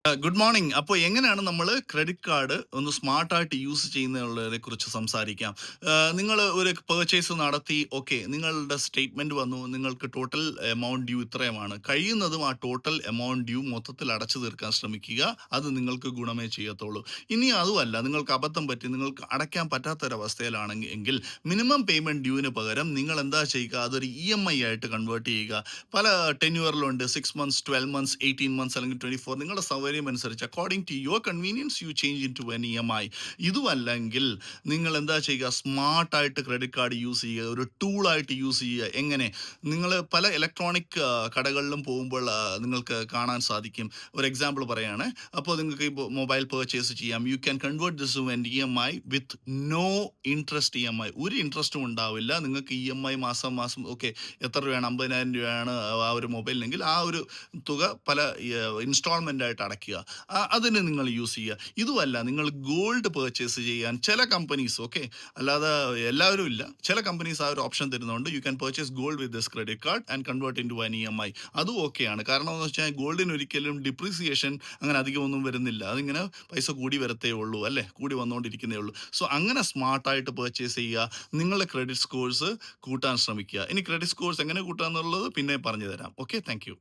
Good morning. അപ്പോൾ എങ്ങനെയാണ് നമ്മൾ ക്രെഡിറ്റ് കാർഡ് ഒന്ന് സ്മാർട്ടായിട്ട് യൂസ് ചെയ്യുന്നതിനെ കുറിച്ച് സംസാരിക്കാം. നിങ്ങൾ ഒരു പെർച്ചേസ് നടത്തി, ഓക്കെ, നിങ്ങളുടെ സ്റ്റേറ്റ്മെന്റ് വന്നു, നിങ്ങൾക്ക് ടോട്ടൽ എമൗണ്ട് ഡ്യൂ ഇത്രയുമാണ്. കഴിയുന്നതും ആ ടോട്ടൽ എമൗണ്ട് ഡ്യൂ മൊത്തത്തിൽ അടച്ചു തീർക്കാൻ ശ്രമിക്കുക. അത് നിങ്ങൾക്ക് ഗുണമേ ചെയ്യത്തുള്ളൂ. ഇനി അതുമല്ല, നിങ്ങൾക്ക് അബദ്ധം പറ്റി നിങ്ങൾക്ക് അടയ്ക്കാൻ പറ്റാത്തൊരവസ്ഥയിലാണെങ്കിൽ എങ്കിൽ മിനിമം പേയ്മെന്റ് ഡ്യൂവിന് പകരം നിങ്ങൾ എന്താ ചെയ്യുക, അതൊരു EMI ആയിട്ട് കൺവേർട്ട് ചെയ്യുക. പല ടെന്യൂറിലുണ്ട്, 6 months, 12 months, 18 months അല്ലെങ്കിൽ 24. നിങ്ങളുടെ സൗകര്യം അനുസരിച്ച് according to your convenience you change in to an EMI. ഇതുമല്ലെങ്കിൽ നിങ്ങൾ എന്താ ചെയ്യുക, സ്മാർട്ടായിട്ട് ക്രെഡിറ്റ് കാർഡ് യൂസ് ചെയ്യുക, ഒരു ടൂളായിട്ട് യൂസ് ചെയ്യുക. എങ്ങനെ? നിങ്ങൾ പല ഇലക്ട്രോണിക് കടകളിലും പോകുമ്പോൾ നിങ്ങൾക്ക് കാണാൻ സാധിക്കും. ഒരു എക്സാമ്പിൾ പറയുകയാണ്. അപ്പോൾ നിങ്ങൾക്ക് ഇപ്പോൾ മൊബൈൽ പർച്ചേസ് ചെയ്യാം. You can convert this to an EMI with no interest EMI. ഒരു ഇൻട്രസ്റ്റും ഉണ്ടാവില്ല. നിങ്ങൾക്ക് EMI മാസം മാസം ഓക്കെ എത്ര രൂപയാണ്, 50,000 രൂപയാണ് ആ ഒരു മൊബൈലിനെങ്കിൽ ആ ഒരു തുക പല ഇൻസ്റ്റാൾമെൻ്റ് ആയിട്ട് അടയ്ക്കുക. അതിന് നിങ്ങൾ യൂസ് ചെയ്യുക. ഇതുമല്ല, നിങ്ങൾ ഗോൾഡ് പർച്ചേസ് ചെയ്യാൻ ചില കമ്പനീസ്, ഓക്കെ, അല്ലാതെ എല്ലാവരും ഇല്ല, ചില കമ്പനീസ് ആ ഒരു ഓപ്ഷൻ തരുന്നുണ്ട്. You can purchase gold with this credit card and convert in to an EMI. അതും ഓക്കെയാണ്. കാരണം എന്ന് വെച്ചാൽ ഗോൾഡിന് ഒരിക്കലും ഡിപ്രീസിയേഷൻ അങ്ങനെ അധികമൊന്നും വരുന്നില്ല. അതിങ്ങനെ പൈസ കൂടി വരത്തേ ഉള്ളൂ, അല്ലേ, കൂടി വന്നുകൊണ്ടിരിക്കുന്നേ ഉള്ളൂ. സോ അങ്ങനെ സ്മാർട്ടായിട്ട് പർച്ചേസ് ചെയ്യുക. നിങ്ങളുടെ ക്രെഡിറ്റ് സ്കോഴ്സ് കൂട്ടാൻ ശ്രമിക്കുക. ഇനി ക്രെഡിറ്റ് സ്കോഴ്സ് എങ്ങനെ കൂട്ടാന്നുള്ളത് പിന്നെ പറഞ്ഞു തരാം. Okay, thank you.